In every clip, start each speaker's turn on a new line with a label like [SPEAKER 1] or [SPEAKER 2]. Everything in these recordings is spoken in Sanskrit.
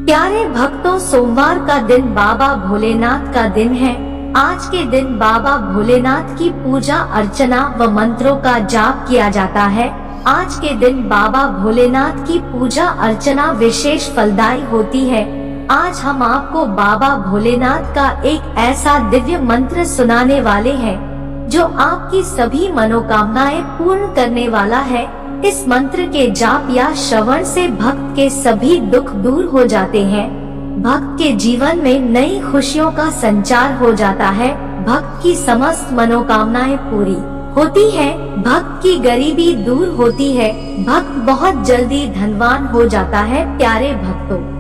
[SPEAKER 1] प्यारे भक्तों, सोमवार का दिन बाबा भोलेनाथ का दिन है। आज के दिन बाबा भोलेनाथ की पूजा अर्चना व मंत्रों का जाप किया जाता है। आज के दिन बाबा भोलेनाथ की पूजा अर्चना विशेष फलदायी होती है। आज हम आपको बाबा भोलेनाथ का एक ऐसा दिव्य मंत्र सुनाने वाले हैं जो आपकी सभी मनोकामनाएं पूर्ण करने वाला है। इस मंत्र के जाप या श्रवण से भक्त के सभी दुख दूर हो जाते हैं। भक्त के जीवन में नई खुशियों का संचार हो जाता है। भक्त की समस्त मनोकामनाएं पूरी होती है। भक्त की गरीबी दूर होती है। भक्त बहुत जल्दी धनवान हो जाता है। प्यारे भक्तों,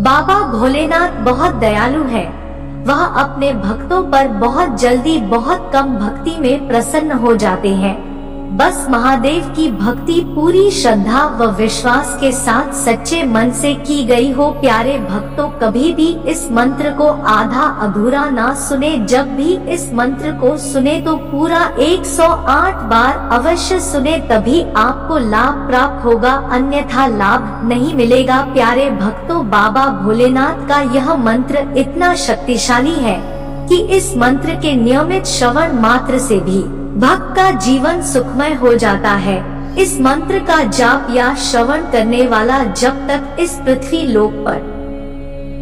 [SPEAKER 1] बाबा भोलेनाथ बहुत दयालु है। वह अपने भक्तों पर बहुत जल्दी बहुत कम भक्ति में प्रसन्न हो जाते हैं। बस महादेव की भक्ति पूरी श्रद्धा व विश्वास के साथ सच्चे मन से की गई हो। प्यारे भक्तों, कभी भी इस मंत्र को आधा अधूरा ना सुने। जब भी इस मंत्र को सुने तो पूरा 108 बार अवश्य सुने, तभी आपको लाभ प्राप्त होगा, अन्यथा लाभ नहीं मिलेगा। प्यारे भक्तों, बाबा भोलेनाथ का यह मंत्र इतना शक्तिशाली है कि इस मंत्र के नियमित श्रवण मात्र से भी भक्त का जीवन सुखमय हो जाता है। इस मंत्र का जाप या श्रवण करने वाला जब तक इस पृथ्वी लोक पर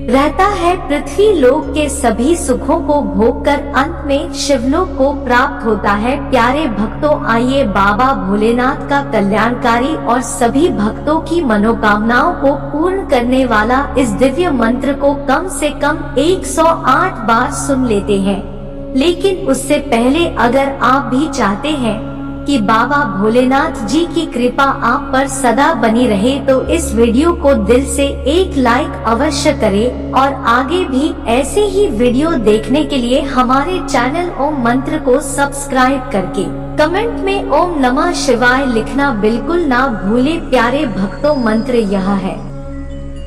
[SPEAKER 1] रहता है, पृथ्वी लोक के सभी सुखों को भोगकर अंत में शिवलोक को प्राप्त होता है। प्यारे भक्तों, आइए बाबा भोलेनाथ का कल्याणकारी और सभी भक्तों की मनोकामनाओं को पूर्ण करने वाला इस दिव्य मंत्र को कम से कम 108 बार सुन लेते हैं। लेकिन उससे पहले अगर आप भी चाहते हैं कि बाबा भोलेनाथ जी की कृपा आप पर सदा बनी रहे, तो इस वीडियो को दिल से एक लाइक अवश्य करें और आगे भी ऐसे ही वीडियो देखने के लिए हमारे चैनल ओम मंत्र को सब्सक्राइब करके कमेंट में ओम नमः शिवाय लिखना बिल्कुल ना भूले। प्यारे भक्तों, मंत्र यह है।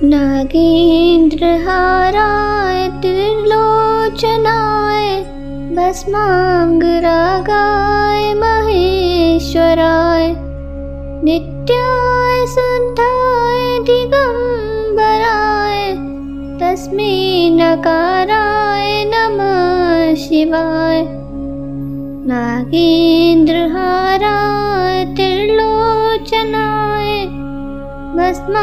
[SPEAKER 2] नागेंद्र हाराय त्रिलोचनाय भस्मांगरागाय महेश्वराय नित्याय शुद्धाय दिगंबराय तस्मै नकाराय नमः शिवाय। नागेंद्रहाराय त्रिलोचनाय भस्मांगरागाय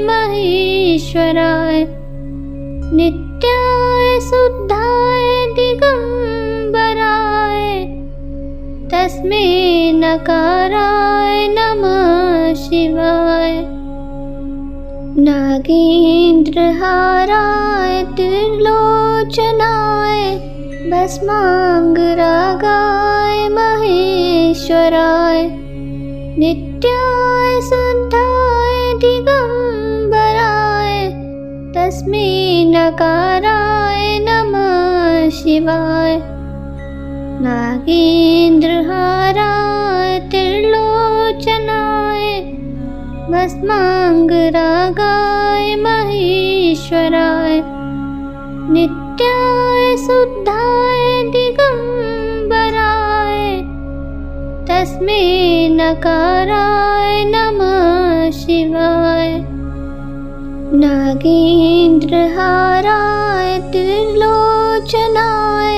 [SPEAKER 2] महेश्वराय नित्याय शुद्धाय दिगंबराय तस्मै नकाराय नमः शिवाय। नागेंद्रहाराय त्रिलोचनाय भस्मांगरागाय महेश्वराय नित्याय शुद्धाय दिगंबराय तस्मै नकाराय नमः शिवाय। नागेंद्रहाराय त्रिलोचनाय भस्मांगरागाय महेश्वराय नित्याय शुद्धाय दिगंबराय तस्मै नकाराय नमः शिवाय। नागेंद्रहाराय त्रिलोचनाय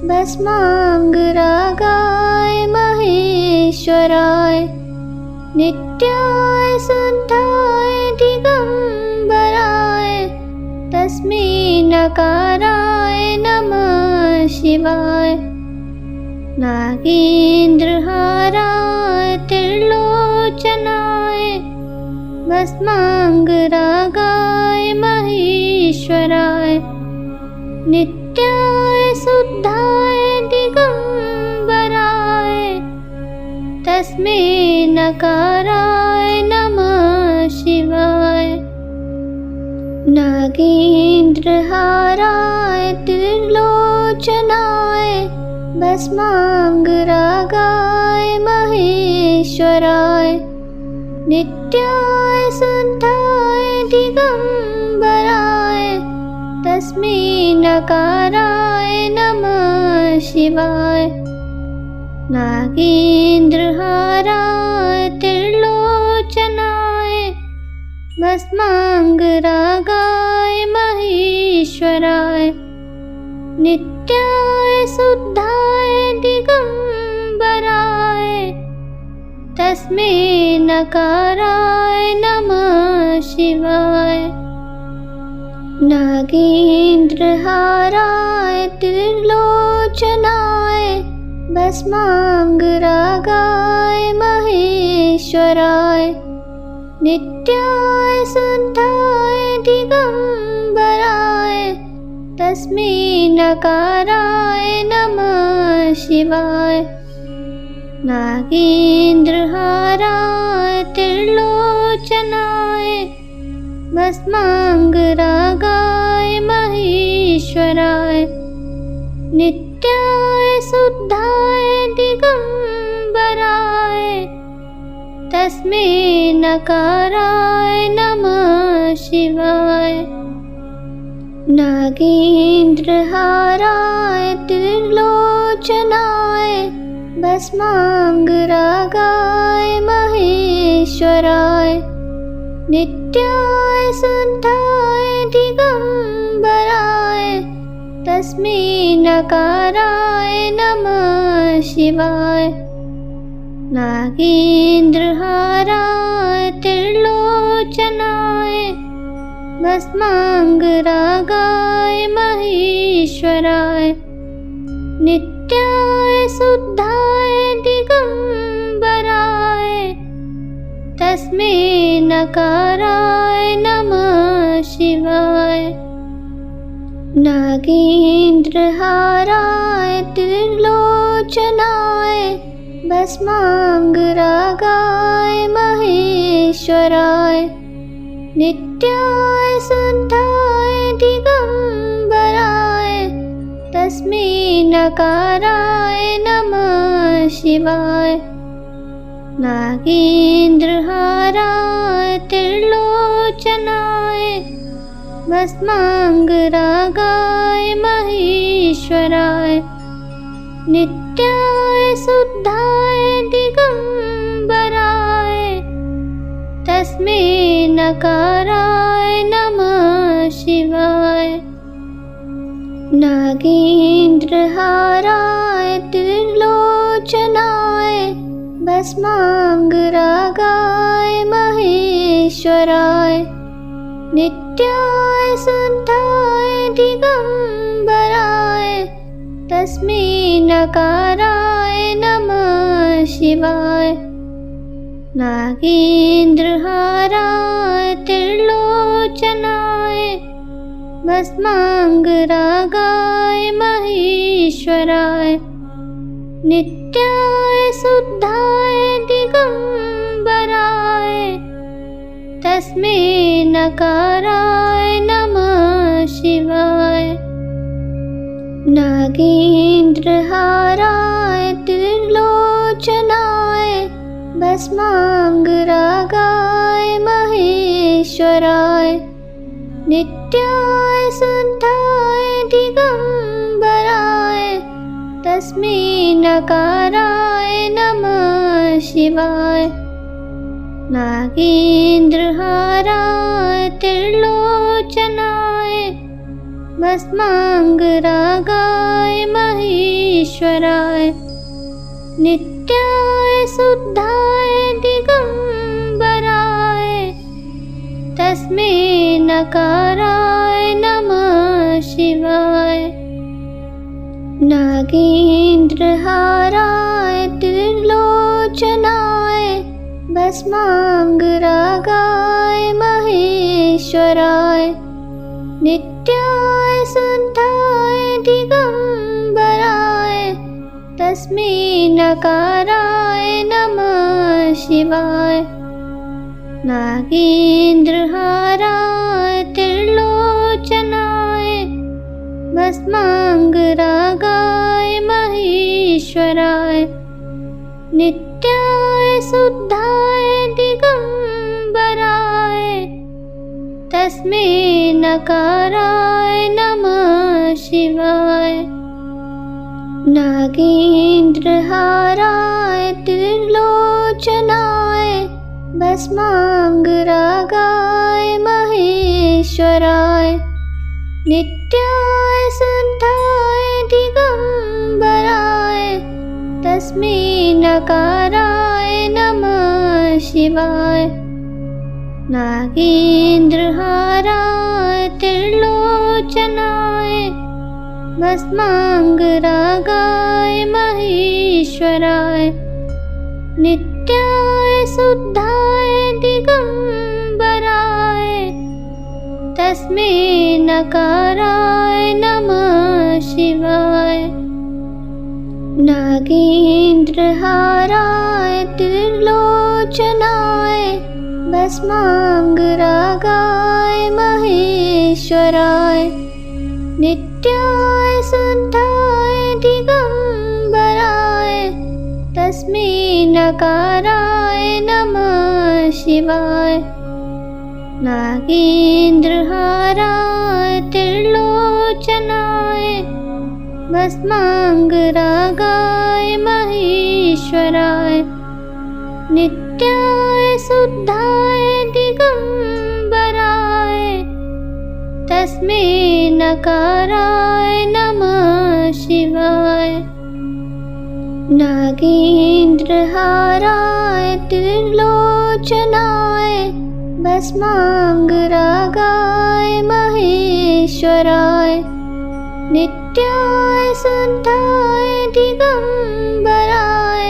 [SPEAKER 2] भस्मांगरागाय महेश्वराय नित्याय शुद्धाय दिगंबराय तस्मै नकाराय नमः शिवाय। नागेंद्रहाराय त्रिलोचनाय भस्मांगरागाय महेश्वराय नित्याय शुद्धाय दिगंबराय तस्मै नकाराय नमः शिवाय। नागेंद्रहाराय त्रिलोचनाय भस्मांगरागाय महेश्वराय नित्याय शुद्धाय दिगंबराय तस्मै नकाराय नमः शिवाय। नागेंद्रहाराय त्रिलोचनाय भस्माङ्गरागाय महेश्वराय नित्याय शुद्धाय दिगम्बराय तस्मै नकाराय नमः शिवाय। नागेन्द्रहाराय त्रिलोचनाय भस्माङ्गरागाय महेश्वराय नित्याय शुद्धाय दिगम्बराय तस्मै नकाराय नमः शिवाय। नागेन्द्रहाराय त्रिलोचनाय भस्माङ्गरागाय महेश्वराय नित्याय शुद्धाय दिगम्बराय तस्मै नकाराय नमः शिवाय। नागेन्द्रहाराय त्रिलोचनाय भस्माङ्गरागाय महेश्वराय नित्याय शुद्धाय दिगम्बराय तस्मै नकाराय नमः शिवाय। नागेन्द्रहाराय त्रिलोचनाय भस्माङ्गरागाय महेश्वराय नित्याय शुद्धाय दिगम्बराय तस्मै नकाराय नमः शिवाय। नागेन्द्रहाराय त्रिलोचनाय भस्माङ्गरागाय महेश्वराय नित्याय शुद्धाय दिगम्बराय तस्मै नकाराय नमः शिवाय। नागेन्द्रहाराय त्रिलोचनाय भस्माङ्गरागाय महेश्वराय नित्याय शुद्धाय दिगम्बराय तस्मै नकाराय नमः शिवाय। नागेन्द्रहाराय त्रिलोचनाय भस्माङ्गरागाय महेश्वराय नित्याय शुद्धाय दिगम्बराय तस्मै नकाराय नमः शिवाय। नागेन्द्रहाराय त्रिलोचनाय भस्माङ्गरागाय महेश्वराय नित्याय शुद्धाय दिगम्बराय तस्मै नकाराय नमः शिवाय। नागेन्द्रहाराय त्रिलोचनाय भस्माङ्गरागाय महेश्वराय नित्याय शुद्धाय दिगम्बराय तस्मै नकाराय नमः शिवाय। नागेन्द्रहाराय त्रिलोचनाय भस्माङ्गरागाय महेश्वराय नित्याय शुद्धाय दिगम्बराय तस्मै नकाराय नमः शिवाय। नागेन्द्रहाराय त्रिलोचनाय भस्माङ्गरागाय महेश्वराय नित्याय शुद्धाय दिगम्बराय तस्मै नकाराय नमः शिवाय। नागेन्द्रहाराय त्रिलोचनाय भस्माङ्गरागाय महेश्वराय नित्याय शुद्धाय दिगम्बराय तस्मै नकाराय नमः शिवाय। नागेन्द्रहाराय त्रिलोचनाय भस्माङ्गरागाय महेश्वराय नित्याय शुद्धाय दिगम्बराय तस्मै नकाराय नमः शिवाय। नागेन्द्रहाराय त्रिलोचनाय भस्माङ्गरागाय महेश्वराय नित्याय शुद्धाय दिगम्बराय तस्मै नकाराय नमः शिवाय। नागेन्द्रहाराय त्रिलोचनाय भस्माङ्गरागाय महेश्वराय नित्याय शुद्धाय दिगम्बराय तस्मै नकाराय नमः शिवाय। नागेन्द्रहाराय त्रिलोचनाय भस्माङ्गरागाय महेश्वराय नित्याय शुद्धाय दिगम्बराय तस्मै नकाराय नमः शिवाय। नागेन्द्रहाराय त्रिलोचनाय भस्माङ्गरागाय महेश्वराय नित्याय शुद्धाय दिगम्बराय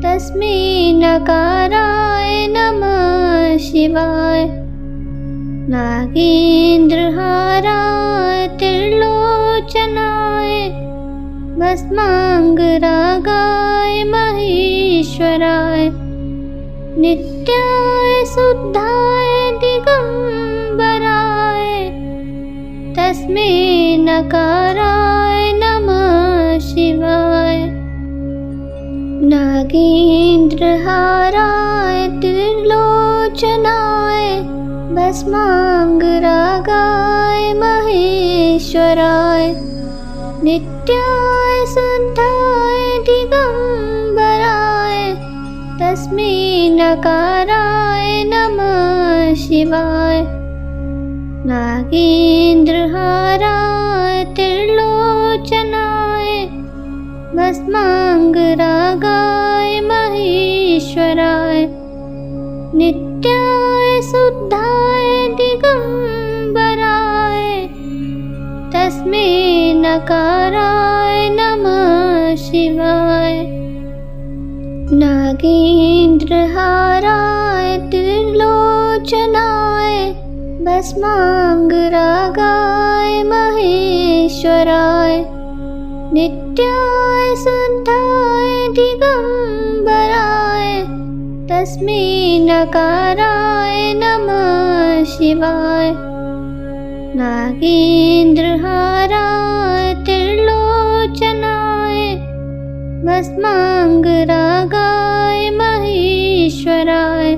[SPEAKER 2] तस्मै नकाराय नमः शिवाय। नागेन्द्रहाराय त्रिलोचनाय भस्माङ्गरागाय महेश्वराय नित्याय शुद्धाय दिगम्बराय तस्मै नकाराय नमः शिवाय। नागेन्द्रहाराय त्रिलोचनाय भस्माङ्गरागाय महेश्वराय नित्याय शुद्धाय दिगम्बराय तस्मै नकाराय नमः शिवाय। नागेन्द्रहाराय त्रिलोचनाय भस्माङ्गरागाय महेश्वराय नित्याय शुद्धाय दिगम्बराय तस्मै नकाराय नमः शिवाय। नागेन्द्रहाराय त्रिलोचनाय भस्माङ्गरागाय महेश्वराय नित्याय शुद्धाय दिगम्बराय तस्मै नकाराय नमः शिवाय। नागेन्द्रहाराय त्रिलोचनाय भस्माङ्गरागाय महेश्वराय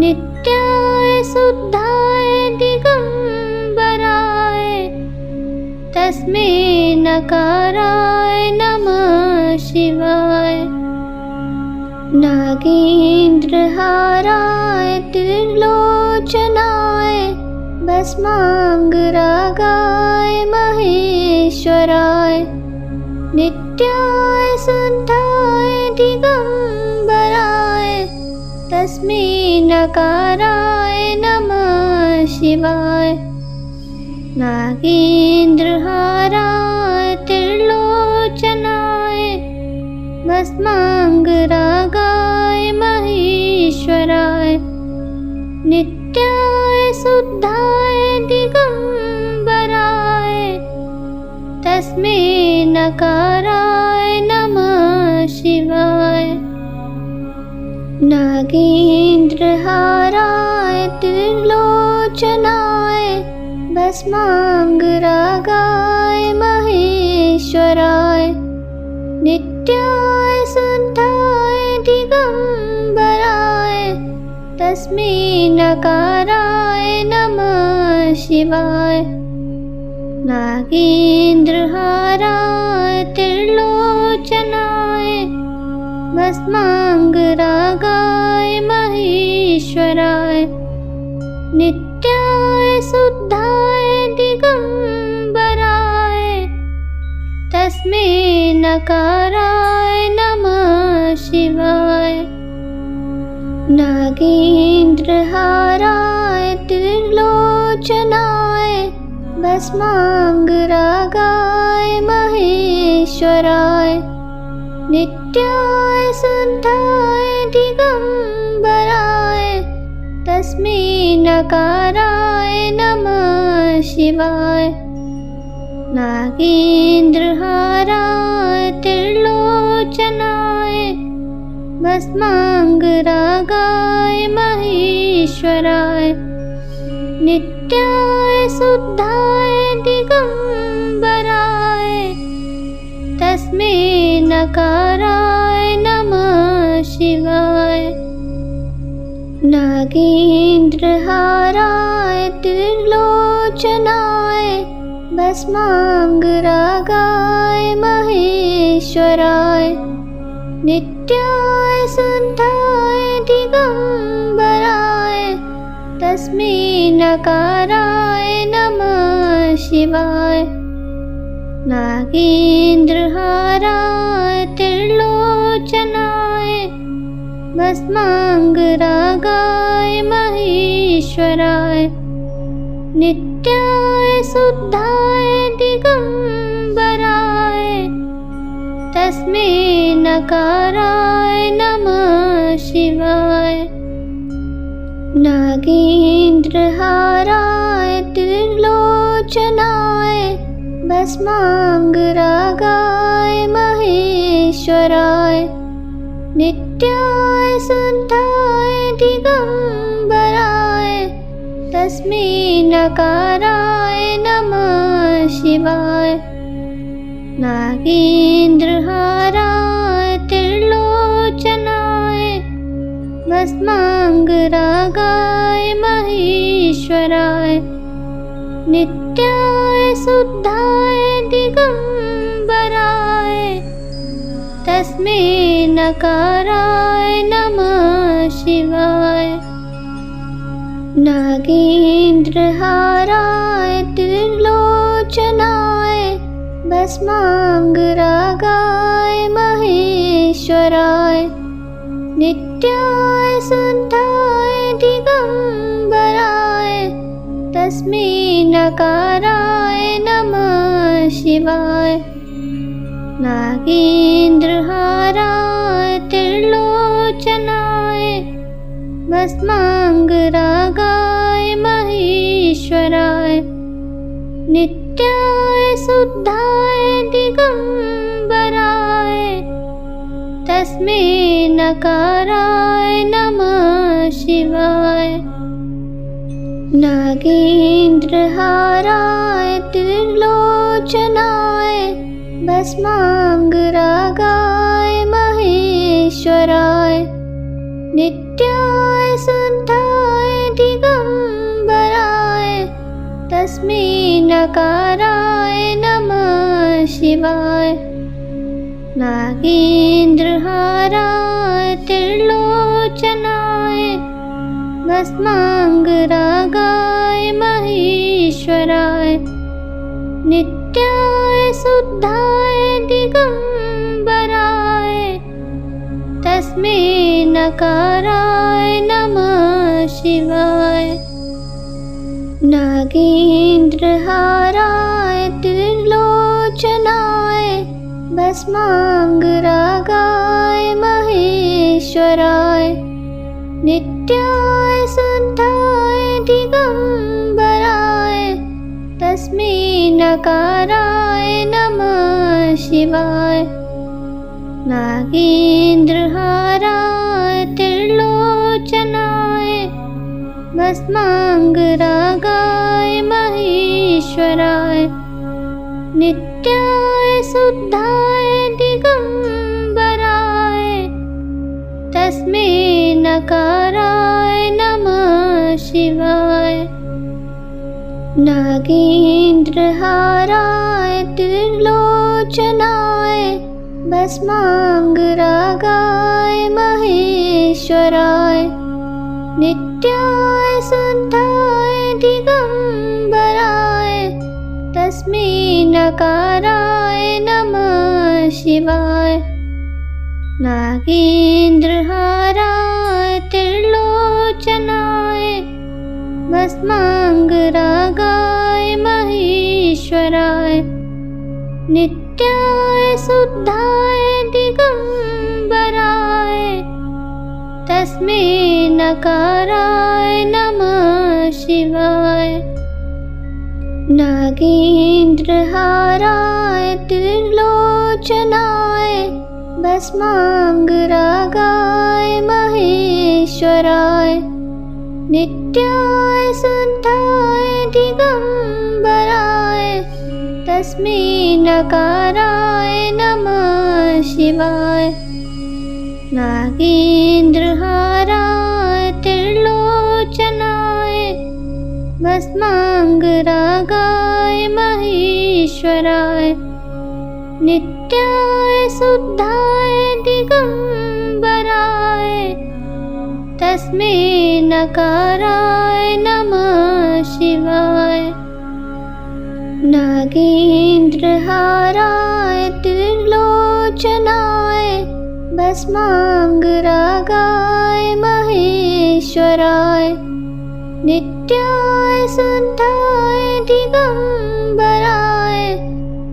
[SPEAKER 2] नित्याय शुद्धाय दिगम्बराय तस्मै नकाराय नमः शिवाय। नागेन्द्रहाराय त्रिलोचनाय भस्माङ्गरागाय महेश्वराय नित्याय शुद्धाय दिगम्बराय तस्मै नकाराय नमः शिवाय। नागेन्द्रहाराय त्रिलोचनाय भस्माङ्गरागाय महेश्वराय नित्याय शुद्धाय दिगम्बराय तस्मै नकाराय नमः शिवाय। नागेन्द्रहाराय त्रिलोचनाय भस्माङ्गरागाय महेश्वराय नित्याय शुद्धाय दिगम्बराय तस्मै नकाराय नमः शिवाय। नागेन्द्रहाराय त्रिलोचनाय भस्माङ्गरागाय महेश्वराय महेश्वराय नित्याय शुद्धाय दिगंबराय तस्मै नकाराय नमः शिवाय नागेन्द्रहाराय त्रिलोचनाय भस्मांगरागाय महेश्वराय नित्याय शुद्धाय दिगंबराय तस्मै नकाराय नमः शिवाय नागेन्द्रहाराय त्रिलोचनाय भस्मांगरागाय महेश्वराय नित्याय शुद्धाय दिगंबराय तस्मै नकाराय नमः शिवाय नागेन्द्रहाराय त्रिलोचनाय भस्मांगरागाय महेश्वराय नित्याय शुद्धाय दिगंबराय तस्मै नकाराय नमः शिवाय नागेन्द्रहाराय त्रिलोचनाय भस्मांगरागाय महेश्वराय नित्याय शुद्धाय दिगंबराय तस्मै नकाराय नमः शिवाय नागेन्द्रहाराय त्रिलोचनाय भस्मांगरागाय महेश्वराय नित्याय शुद्धाय दिगंबराय तस्मै नकाराय नमः शिवाय नागेन्द्रहाराय त्रिलोचनाय भस्मांगरागाय महेश्वराय नित्याय शुद्धाय दिगंबराय तस्मै नकाराय नमः शिवाय नागेन्द्रहाराय त्रिलोचनाय भस्मांगरागाय महेश्वराय नित्याय शुद्धाय दिगंबराय तस्मै नकाराय नमः शिवाय नागेन्द्रहाराय त्रिलोचनाय भस्मांगरागाय महेश्वराय नित्याय शुद्धाय दिगंबराय तस्मै नकाराय नमः शिवाय नागेन्द्रहाराय त्रिलोचनाय भस्मांगरागाय महेश्वराय नित्याय शुद्धाय दिगंबराय तस्मै नकाराय नमः शिवाय नागेन्द्रहाराय त्रिलोचनाय भस्मांगरागाय महेश्वराय नित्याय शुद्धाय दिगंबराय तस्मै नकाराय नमः शिवाय नागेन्द्रहाराय त्रिलोचनाय भस्मांगरागाय महेश्वराय नित्याय शुद्धाय दिगंबराय तस्मै नकाराय नमः शिवाय नागेन्द्रहाराय त्रिलोचनाय भस्मांगरागाय महेश्वराय नित्याय शुद्धाय दिगंबराय तस्मै नकाराय नमः शिवाय नागेन्द्रहाराय त्रिलोचनाय भस्मांगरागाय महेश्वराय नित्याय शुद्धाय दिगंबराय तस्मै नकाराय नमः शिवाय। नागेन्द्रहाराय त्रिलोचनाय भस्मांगरागाय महेश्वराय नित्याय शुद्धाय दिगंबराय तस्मै नकाराय नमः शिवाय। नागेन्द्रहाराय त्रिलोचनाय भस्मांगरागाय महेश्वराय नित्याय शुद्धाय दिगंबराय तस्मै नकाराय नमः शिवाय। नागेन्द्रहाराय त्रिलोचनाय भस्मांगरागाय महेश्वराय नित्याय शुद्धाय दिगंबराय तस्मै नकाराय नमः शिवाय। नागेन्द्रहाराय त्रिलोचनाय भस्मांगरागाय महेश्वराय नित्याय शुद्धाय दिगंबराय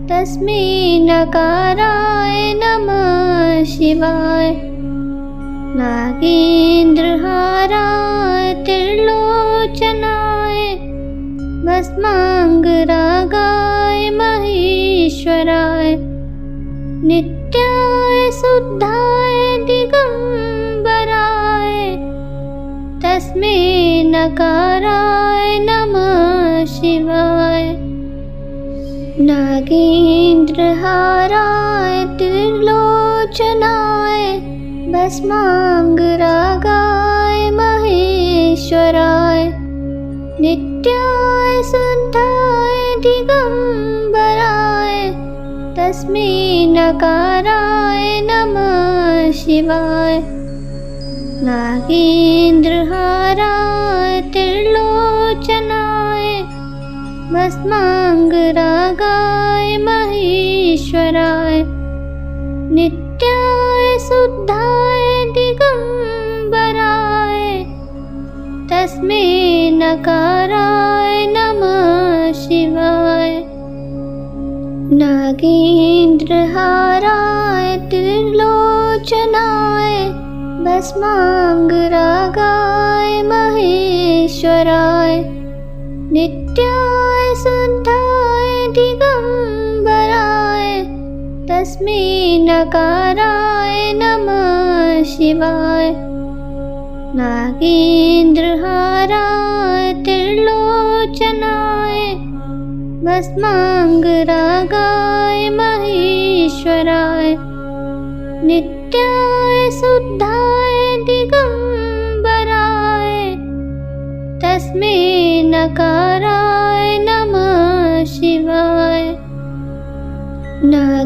[SPEAKER 2] तस्मै नकाराय नमः शिवाय। नागेन्द्रहाराय त्रिलोचनाय भस्मांगरागाय महेश्वराय नित्याय शुद्धाय दिगंबराय तस्मै नकाराय नमः शिवाय। नागेन्द्रहाराय त्रिलोचनाय भस्मांगरागाय महेश्वराय नित्याय शुद्धाय दिगंबराय तस्मै नकाराय नमः शिवाय। नागेन्द्रहाराय त्रिलोचनाय भस्मांगरागाय महेश्वराय नित्याय शुद्धाय दिगंबराय तस्मै नकाराय नमः शिवाय। नागेन्द्रहाराय त्रिलोचनाय भस्मांगरागाय महेश्वराय नित्याय शुद्धाय दिगंबराय तस्मै नकाराय नमः शिवाय। नागेन्द्रहाराय त्रिलोचनाय भस्मांगरागाय महेश्वराय नित्याय शुद्धाय दिगंबराय तस्मै नकाराय नमः शिवाय। नागेन्द्रहाराय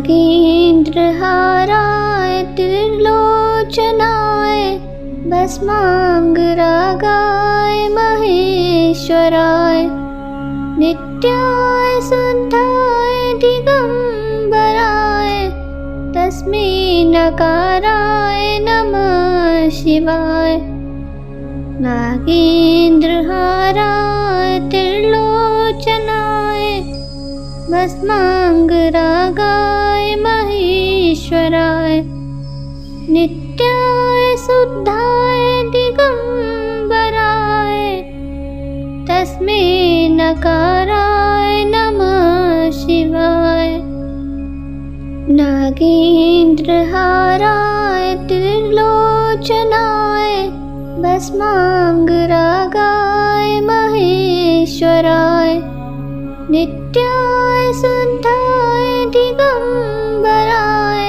[SPEAKER 2] त्रिलोचनाय भस्मांगरागाय महेश्वराय नित्याय शुद्धाय दिगंबराय तस्मै नकाराय नमः शिवाय। नागेन्द्रहाराय त्रिलोचनाय भस्मांगरागाय महेश्वराय नित्याय शुद्धाय दिगंबराय तस्मै नकाराय नमः शिवाय। नागेन्द्रहाराय त्रिलोचनाय भस्मांगरागाय महेश्वराय नित्याय शुद्धाय दिगंबराय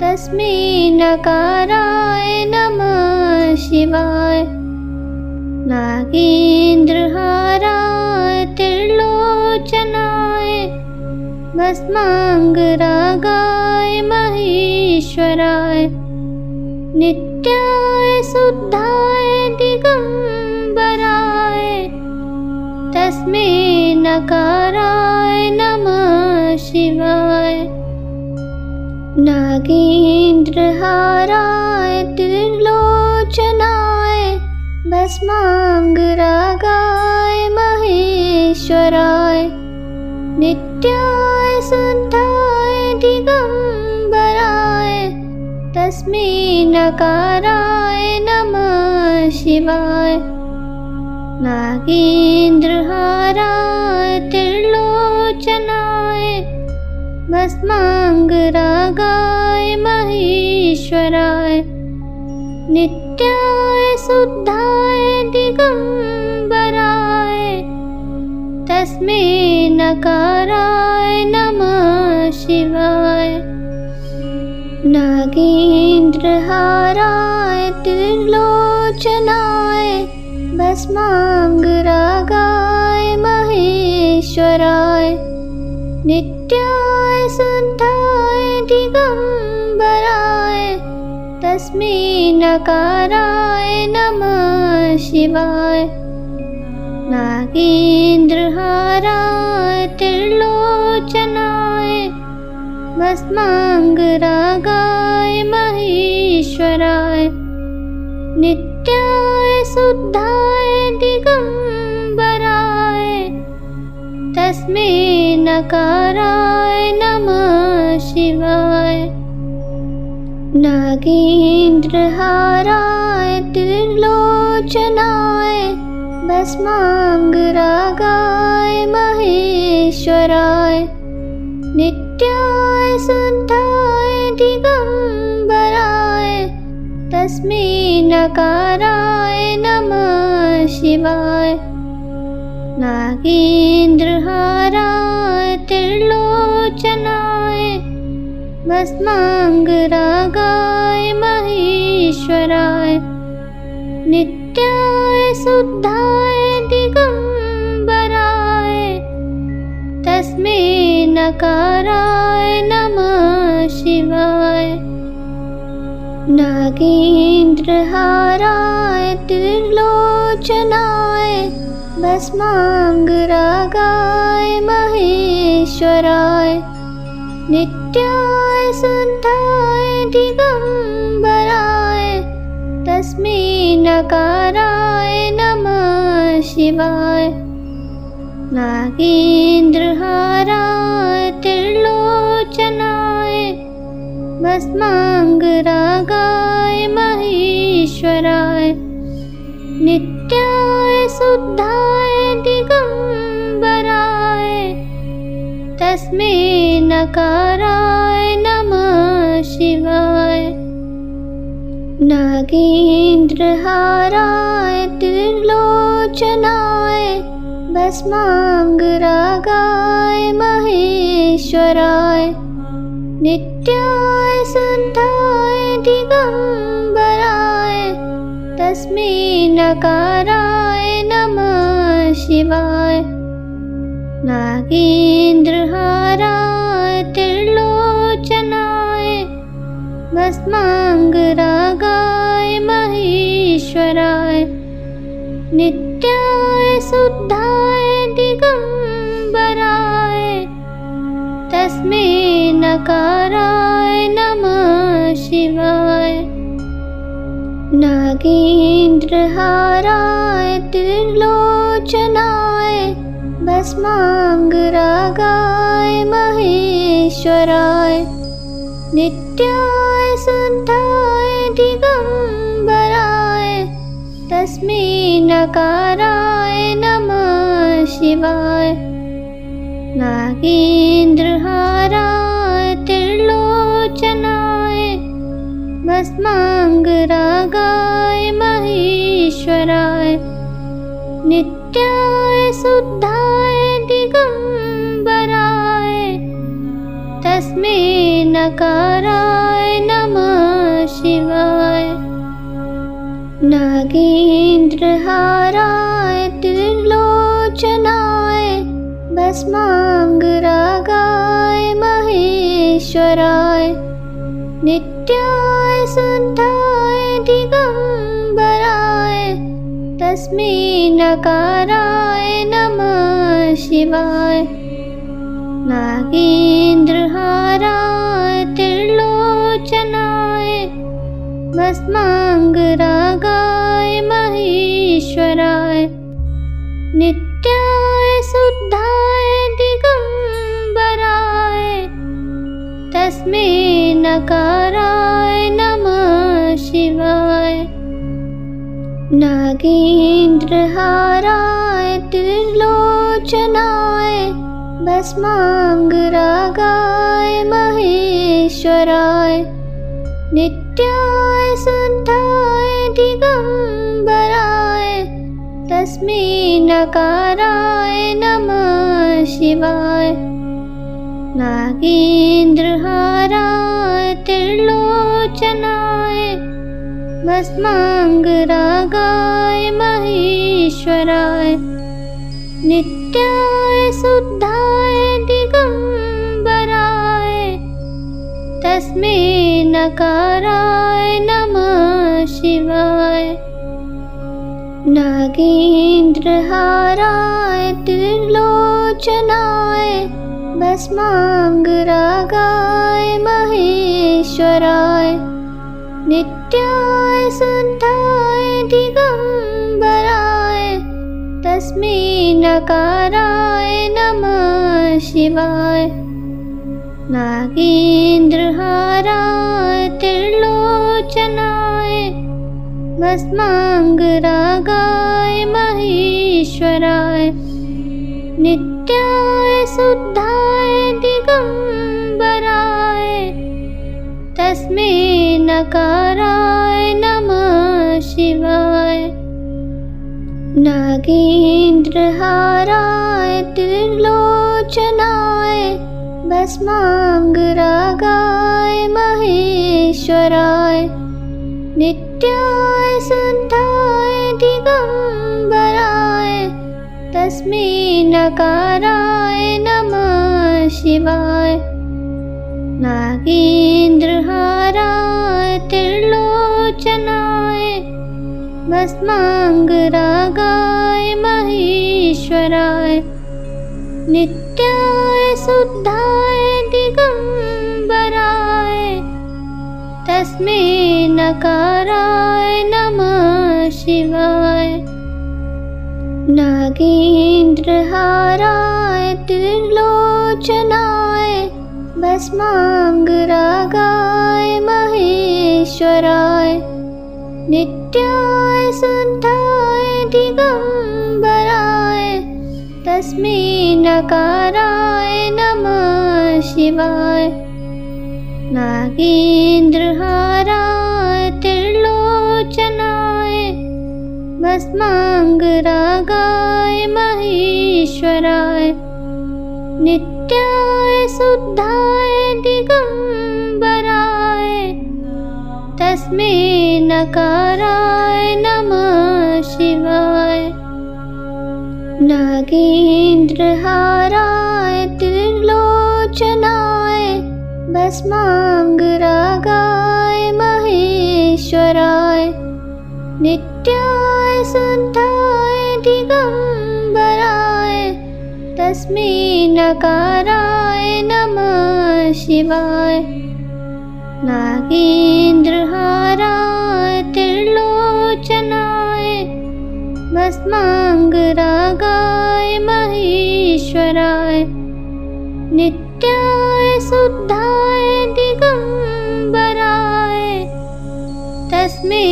[SPEAKER 2] तस्मै नकाराय नमः शिवाय। नागेन्द्रहाराय त्रिलोचनाय भस्मांगरागाय महेश्वराय नित्याय शुद्धाय दिगंबराय तस्मै नकाराय नमः शिवाय। नागेन्द्रहाराय त्रिलोचनाय भस्मांगरागाय महेश्वराय नित्याय शुद्धाय दिगंबराय तस्मै नकाराय नमः शिवाय। नागेन्द्रहाराय त्रिलोचनाय भस्मांगरागाय महेश्वराय नित्याय शुद्धाय दिगंबराय तस्मै नकाराय नमः शिवाय। नागेन्द्रहाराय त्रिलोचनाय भस्मांगरागाय महेश्वराय नित्याय शुद्धाय दिगंबराय तस्मै नकाराय नमः शिवाय। नागेन्द्रहाराय त्रिलोचनाय भस्मांगरागाय महेश्वराय नित्याय शुद्धाय दिगंबराय तस्मै नकाराय नमः शिवाय। नागेन्द्रहाराय त्रिलोचनाय भस्मांगरागाय महेश्वराय नित्याय शुद्धाय दिगंबराय तस्मै नकाराय नमः शिवाय। नागेन्द्रहाराय त्रिलोचनाय भस्मांगरागाय महेश्वराय नित्याय शुद्धाय दिगंबराय तस्मै नकाराय नमः शिवाय। नागेन्द्रहाराय त्रिलोचनाय भस्मांगरागाय महेश्वराय नित्याय शुद्धाय दिगंबराय तस्मै नकाराय नमः शिवाय। नागेन्द्रहाराय त्रिलोचनाय भस्मांगरागाय महेश्वराय नित्याय शुद्धाय दिगंबराय तस्मै नकाराय नमः शिवाय। नागेन्द्रहाराय त्रिलोचनाय भस्मांगरागाय महेश्वराय नित्याय शुद्धाय दिगंबराय तस्मै नकाराय नमः शिवाय। नागेन्द्रहाराय त्रिलोचनाय भस्मांगरागाय महेश्वराय नित्याय शुद्धाय दिगंबराय तस्मै नकाराय नमः शिवाय। नागेन्द्रहाराय त्रिलोचनाय भस्मांगरागाय महेश्वराय नित्याय शुद्धाय दिगंबराय तस्मै नकाराय नमः शिवाय। नागेन्द्रहाराय त्रिलोचनाय भस्मांगरागाय महेश्वराय नित्याय शुद्धाय दिगंबराय तस्मै नकाराय नमः शिवाय। नागेन्द्रहाराय त्रिलोचनाय भस्मांगरागाय महेश्वराय नित्याय शुद्धाय दिगंबराय तस्मै नकाराय नमः शिवाय। नागेन्द्रहाराय त्रिलोचनाय भस्माङ्गरागाय महेश्वराय नित्याय शुद्धाय दिगम्बराय तस्मै नकाराय नमः शिवाय। नागेन्द्रहाराय त्रिलोचनाय भस्माङ्गरागाय महेश्वराय नित्याय शुद्धाय दिगम्बराय तस्मै नकाराय नमः शिवाय। नागेन्द्रहाराय त्रिलोचनाय भस्माङ्गरागाय महेश्वराय नित्याय शुद्धाय दिगम्बराय तस्मै नकाराय नमः शिवाय। नागेन्द्रहाराय त्रिलोचनाय भस्माङ्गरागाय महेश्वराय नित्याय शुद्धाय दिगम्बराय तस्मै नकाराय नमः शिवाय। नागेन्द्रहाराय त्रिलोचनाय भस्माङ्गरागाय महेश्वराय नित्याय शुद्धाय दिगम्बराय तस्मै नकाराय नमः शिवाय। नागेन्द्रहाराय त्रिलोचनाय भस्माङ्गरागाय महेश्वराय नित्याय शुद्धाय दिगम्बराय तस्मै नकाराय नमः शिवाय। नागेन्द्रहाराय त्रिलोचनाय भस्माङ्गरागाय महेश्वराय नित्याय शुद्धाय दिगम्बराय तस्मै नकाराय नमः शिवाय। नागेन्द्रहाराय त्रिलोचनाय भस्माङ्गरागाय महेश्वराय नित्याय शुद्धाय दिगम्बराय तस्मै नकाराय नमः शिवाय। नागेन्द्रहाराय त्रिलोचनाय भस्माङ्गरागाय महेश्वराय नित्याय शुद्धाय दिगम्बराय तस्मै नकाराय नमः शिवाय। नागेन्द्रहाराय त्रिलोचनाय भस्माङ्गरागाय महेश्वराय नित्याय शुद्धाय दिगम्बराय तस्मै नकाराय नमः शिवाय। नागेन्द्रहाराय त्रिलोचनाय भस्माङ्गरागाय महेश्वराय नित्याय शुद्धाय दिगम्बराय तस्मै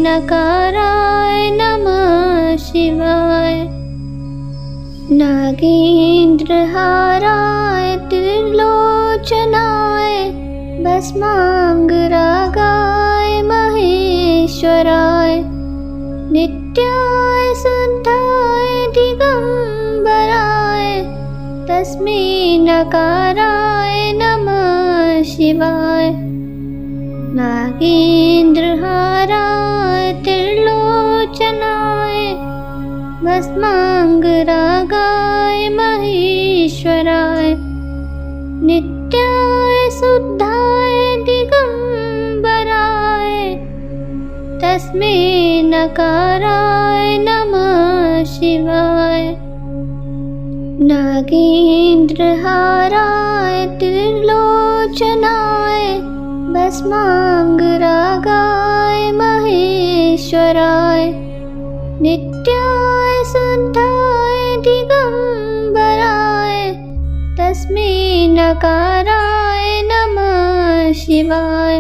[SPEAKER 2] नकाराय नमः शिवाय। नागेन्द्रहाराय त्रिलोचनाय भस्माङ्गरागाय महेश्वराय नित्याय शुद्धाय दिगम्बराय तस्मै नकाराय नमः शिवाय। नागेन्द्रहाराय त्रिलोचनाय भस्माङ्गरागाय महेश्वराय नित्याय शुद्धाय दिगम्बराय तस्मै नकाराय नमः शिवाय। नागेन्द्रहाराय त्रिलोचनाय भस्माङ्गरागाय महेश्वराय नित्याय शुद्धाय दिगम्बराय तस्मै नकाराय नमः शिवाय।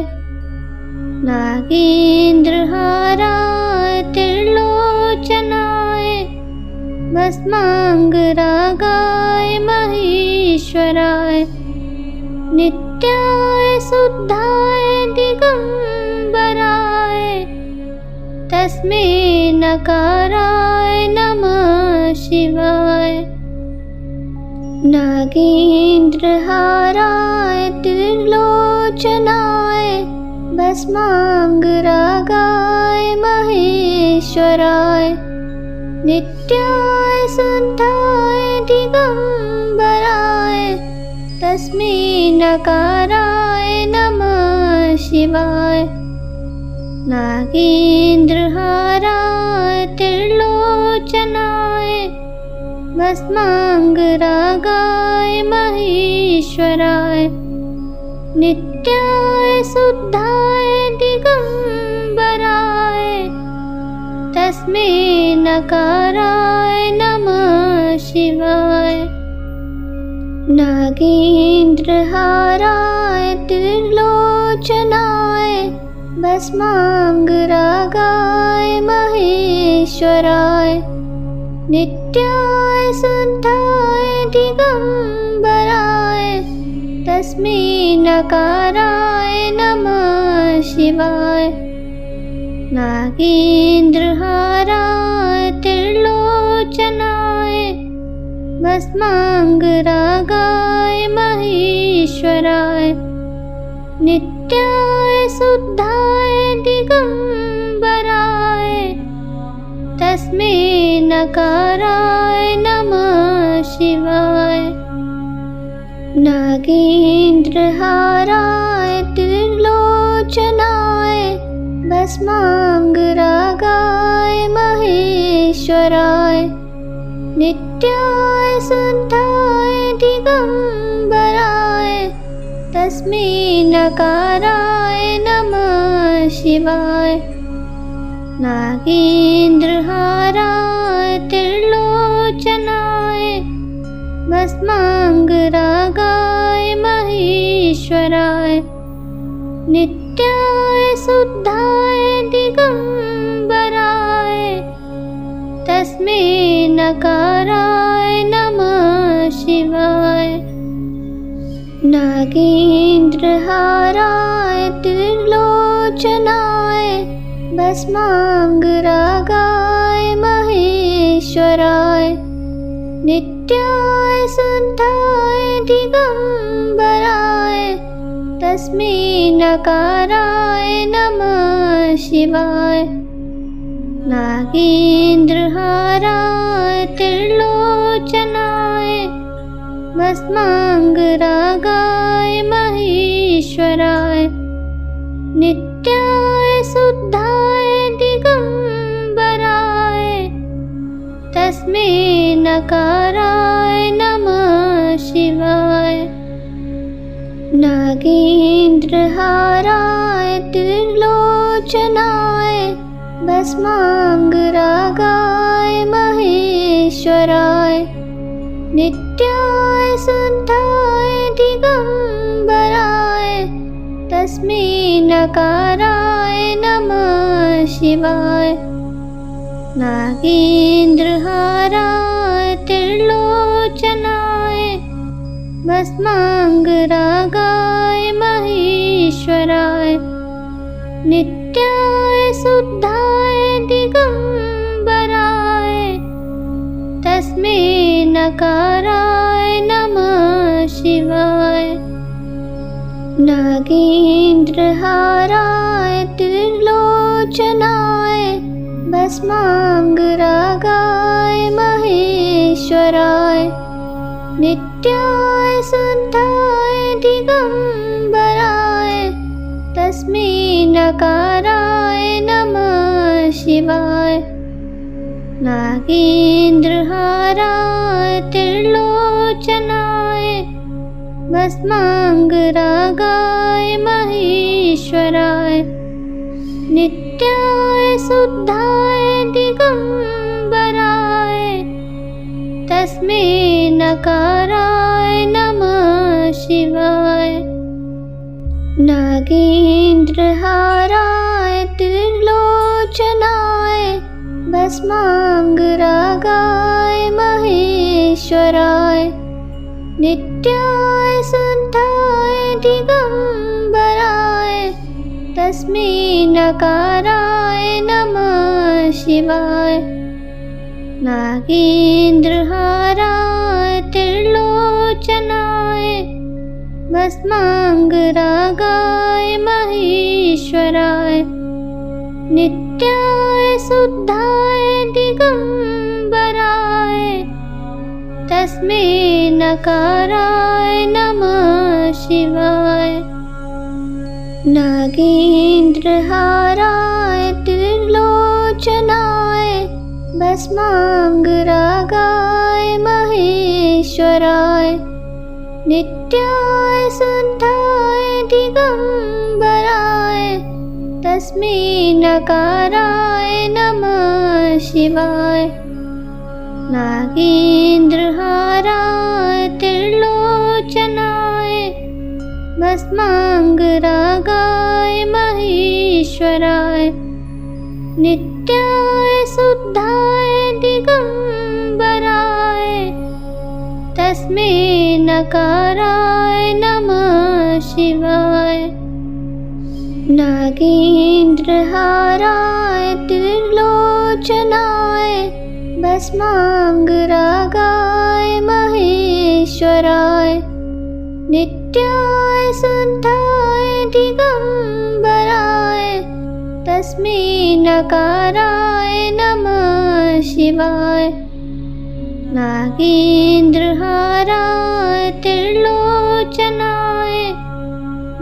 [SPEAKER 2] नागेन्द्रहाराय त्रिलोचनाय भस्माङ्गरागाय महेश्वराय नित्याय शुद्धाय दिगम्बराय तस्मै नकाराय नमः शिवाय। नागेन्द्रहाराय त्रिलोचनाय भस्माङ्गरागाय महेश्वराय नित्याय शुद्धाय दिगम्बराय तस्मै नकाराय नमः शिवाय। नागेन्द्रहाराय त्रिलोचनाय भस्माङ्गरागाय महेश्वराय नित्याय शुद्धाय दिगम्बराय तस्मै नकाराय नमः शिवाय। नागेन्द्रहाराय त्रिलोचनाय भस्माङ्गरागाय महेश्वराय नित्याय शुद्धाय दिगम्बराय तस्मै नकाराय नमः शिवाय। नागेन्द्रहाराय त्रिलोचनाय भस्माङ्गरागाय महेश्वराय नित्याय शुद्धाय दिगम्बराय तस्मै नकाराय नमः शिवाय। नागेन्द्रहाराय त्रिलोचनाय भस्माङ्गरागाय महेश्वराय नित्याय शुद्धाय दिगम्बराय तस्मै नकाराय नमः शिवाय। नागेन्द्रहाराय त्रिलोचनाय भस्माङ्गरागाय महेश्वराय नित्याय शुद्धाय दिगम्बराय तस्मै नकाराय नमः शिवाय। नागेन्द्रहाराय त्रिलोचनाय भस्माङ्गरागाय महेश्वराय नित्याय शुद्धाय दिगम्बराय तस्मै नकाराय नमः शिवाय। नागेन्द्रहाराय त्रिलोचनाय भस्माङ्गरागाय महेश्वराय नित्याय शुद्धाय दिगम्बराय तस्मै नकाराय नमः शिवाय। नागेन्द्रहाराय त्रिलोचनाय भस्माङ्गरागाय महेश्वराय नित्याय शुद्धाय दिगम्बराय तस्मै नकाराय नमः शिवाय। नागेन्द्रहाराय त्रिलोचनाय भस्माङ्गरागाय महेश्वराय नित्याय शुद्धाय दिगम्बराय तस्मै नकाराय नमः शिवाय। नागेन्द्रहाराय त्रिलोचनाय भस्माङ्गरागाय महेश्वराय नित्याय शुद्धाय दिगम्बराय तस्मै नकाराय नमः शिवाय। नागेन्द्रहाराय त्रिलोचनाय भस्मांगरागाय महेश्वराय। नित्याय शुद्धाय दिगंबराय तस्मै नकाराय नमः शिवाय। नागेन्द्रहाराय त्रिलोचनाय भस्मांगरागाय महेश्वराय। नित्याय शुद्धाय दिगंबराय तस्मै नकाराय नमः शिवाय। नागेन्द्रहाराय त्रिलोचनाय भस्मांगरागाय महेश्वराय। नित्याय शुद्धाय दिगंबराय तस्मै नकाराय नमः शिवाय। नागेन्द्रहाराय त्रिलोचनाय भस्मांगरागाय महेश्वराय। नित्याय शुद्धाय दिगंबराय तस्मै नकाराय नमः शिवाय। नागेन्द्रहाराय त्रिलोचनाय भस्मांगरागाय महेश्वराय। नित्याय शुद्धाय दिगंबराय तस्मै नकाराय नमः शिवाय। नागेन्द्रहाराय त्रिलोचनाय भस्मांगरागाय महेश्वराय। नित्याय शुद्धाय दिगंबराय तस्मै नकाराय नमः शिवाय। नागेन्द्रहाराय त्रिलोचनाय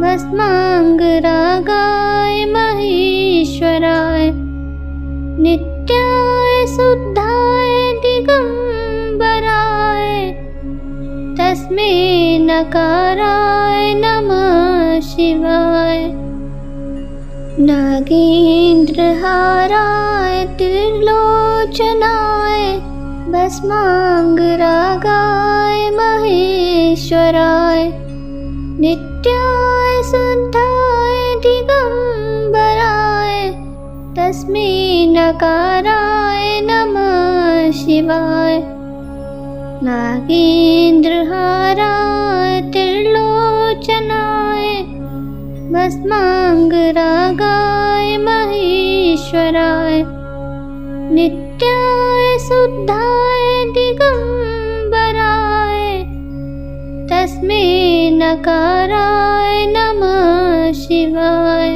[SPEAKER 2] भस्मांगरागाय महेश्वराय। नित्याय शुद्धाय दिगंबराय तस्मै नकाराय नमः शिवाय। नागेन्द्रहाराय त्रिलोचनाय भस्मांगरागाय महेश्वराय। नित्याय शुद्धाय दिगंबराय तस्मै नकाराय नमः शिवाय। नागेन्द्रहाराय त्रिलोचनाय भस्मांगरागाय महेश्वराय। नित्याय शुद्धाय दिगंबराय तस्मै नकाराय नमः शिवाय।